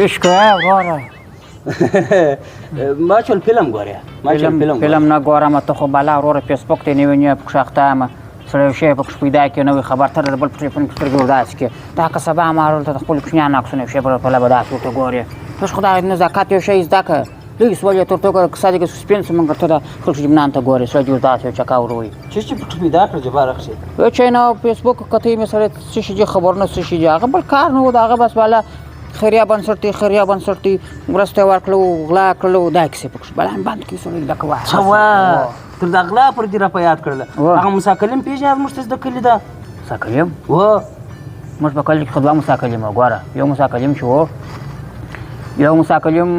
شکایه واره ما چول فیلم ګورې فیلم نه ګورم ته خو بلا وروره فیسبوک ته نه وینې پکښې اخته یم سړی یو شی پکښې پیدا کړي نوی خبر ته د بل په ټلیفون کې سترګې ور داسې کړي دا که سبا مهال ته د خپلو کوچنیانو عکسونه یو شی پرله به داسې ورته ګورې تاسو خو دغه نزاکت یو شی زده کړه لږ سوال یې تر توګه کیسه دې که سسپینس مګر ته د خلکو جمنان ته ګورې سړی دې داسې یو چکا ور وایي چې پکښې پیدا کړه جبار اخشي یو چی نه فیسبوک کتې مې سړی څه شي دي خبرونه څه شي دي هغه بل کار نه و د هغه بس والا خیریه بنسټ دی مرسته یې ورکړلو غلا کړلو دا کیسې پکښې بلا بند کړي سړی ډکه څه وه تر د غلا پر دې را په یاد کړله هغه موسی کلیم پېژنې زموږ ته زده کلي ده موسی کلیم و موږ په کلي کې خو دوه موسی کلیم وه ګوره یو موسی کلیم چې و یو موسی کلیم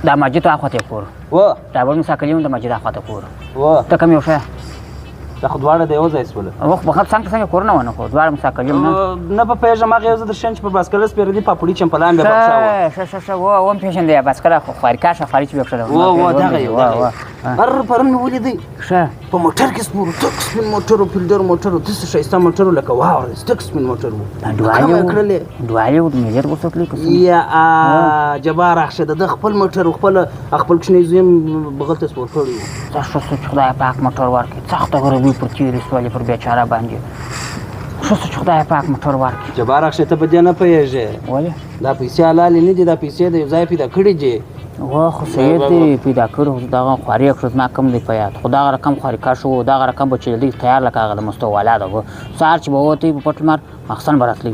د مسجد اخواته کور و دا بل موسی کلیم د مسجد اخواته کور و ته کوم یو شی دا خو دواړه د یو ځای شوله وخت بخت څنګه کورونه ونه خو دواړه موسی کلیم نه په پېژنم هغه یو زه درشم چې په باسکل سپېره دي پاپوړي چمپلان بیا بخښه ښه و هم پېژندې باسکله خو خواریکا شفاري چې بیا و دغه یو هر پرون مې ولیدی ښه په موټر کې سپورو تک سپین موټر فیلډر موټر داسې ښایسته موټر لکه واوره تک سپین موټر و دوالې و د ملت غوښتلی که یا جبار اخشه د خپل موټر خپل کوچنی زوی هم بغل ته سپور کړی و دا ښه چې خدای پاک موټر ورکړي سخته غریبي پر تېرې سولې پر بیچاره باندې ښه چې خدای پاک موټر ورکړي جبار اخشه ته په دې نه پوهېږې ولې دا پیسې حلالې نه دي دا پیسې د یو ځای پیدا کړي دي وا خو سید دی پیدا کړو دغه خواري کړو زما کم دی په یاد خو دغه رقم خواري شو دغه رقم به چې جلدي تیار لکه هغه د مستو والا ده سهار چې به وتی په پټ لمر مخصن به راتلی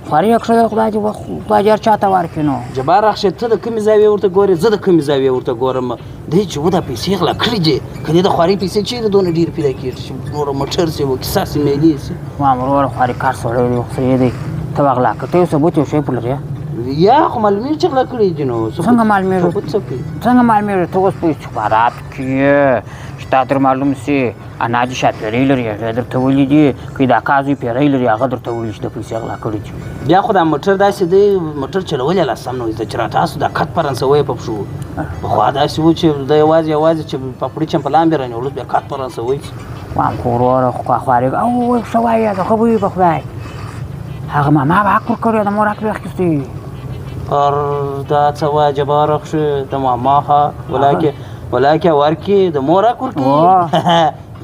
خواري کړو خدای دې خدای جار چاته ورکړي نو جبار اخشه ته د کومې زاویې ورته ګورې زه د کومې زاویې ورته ګورم دی چې و دا پیسې غلا کړي دي که دې د خواري پیسې چېرې دونه ډېرې پیدا کېږي چې نوره موټر سي و کیسه سي میلې سي ما وروره خواري کار سړی دی سید دی ته به غلا کړې ته یو ثبوت یو شی پر لرې یا خو معلومیږي چې غلا کړي دي نو څنګه معلومیږي ته اوس په استخبارات کې چې تا در معلوم سي انا دې شاپېرۍ لري هغې درته ویلي دي که دا کازوی پیری لري هغه درته ویلي چې د پیسې غلا کړي دي بیا خو دا موټر داسې دی موټر چلول یې لا سم نه وي زه چې راتاسو دا کټ فرانسوی په پښو پخوا داسې و چې د یوازې چې پاپړي چمپلان بې رانیولو بیا کټ فرانسوی وایم خو وروره خو خواري او ښه وایې د ښه به وي په خدای هغه ماما به حق ورکړی د مور حق به اخیستی پر دا څه وایه جبار اخښې د ماما ها ولکه ورکې د مور حق ورکړي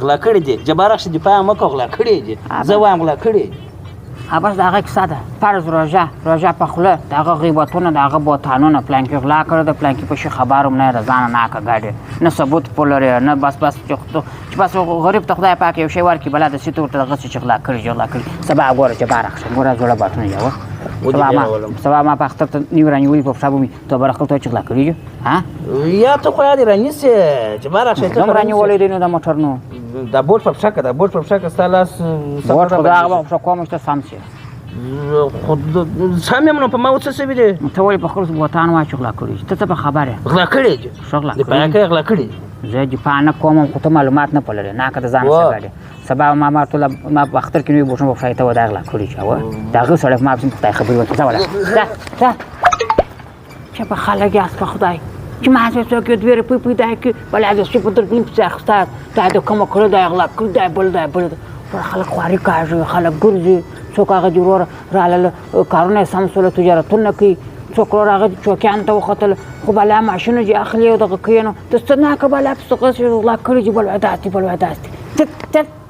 غلا کړي دي جبار اخښې دفاع مه کوه غلا کړي دي زه وایم غلا کړي بس د هغه کیسه ده فرض روژه په خوله د هغه غیبتونه د هغه بوتانونه پلانکي غلا کړی د پلانکي په شي خبر هم نه یې د ځانه ناکه ګاډې نه ثبوت په لرې نه بس چې بس غریب ته خدای پاک یو شی ورکړي بلا د سیته ورته دغسې چې غلا کړي سبا ګوره جبار اخښې ګوره زوړه باتونه یې سبا ما په اختر ته نیو رانیولي په پښه به مې ته به خپل ته چې غلا کړي دي یا ته خو یاد یې رانیسې جبار اخښې هم رانیولی دی نو دا موټر نو دا بوټ په پښه که ستا لاس بوټ خو د هغه په پښه کوم چې سم سي سم یم نو په ما وڅه سوي دي ته ولې په خپل بوتان وایې چې غلا کړي ته څه په خبر یې غلا کړي دي ښه غلا دفاع غلا کړي زه دفاع نه کوم خو ته معلومات نه پلرې ناکه د ځان څه ګاډې سبا ما ټوله ما په اختر کې نوي بوټونه په پښه ته دا غلا کړي چې د هغه سړی په ما پسې خدای خبرې ورته ځه ولا چې په خلک یاست په خدای چې ما څه څوک یو دوې روپۍ پیدا کړي بله د شي په درګلیم پسې اخیسته دا د کومه کړې دا غلا کړي دا بل خلک خواري کاږي خلک ګرځي څوک هغه دې وروره راغله کارونه یې سم سوله تجارتونه کوي څوک وروره هغه چوکیانو ته وختل خو بلا ماشینونه چې اخلي او دغه کوي نو ته څه ناکه بلا پسې غلا کړي چې بل وای داسې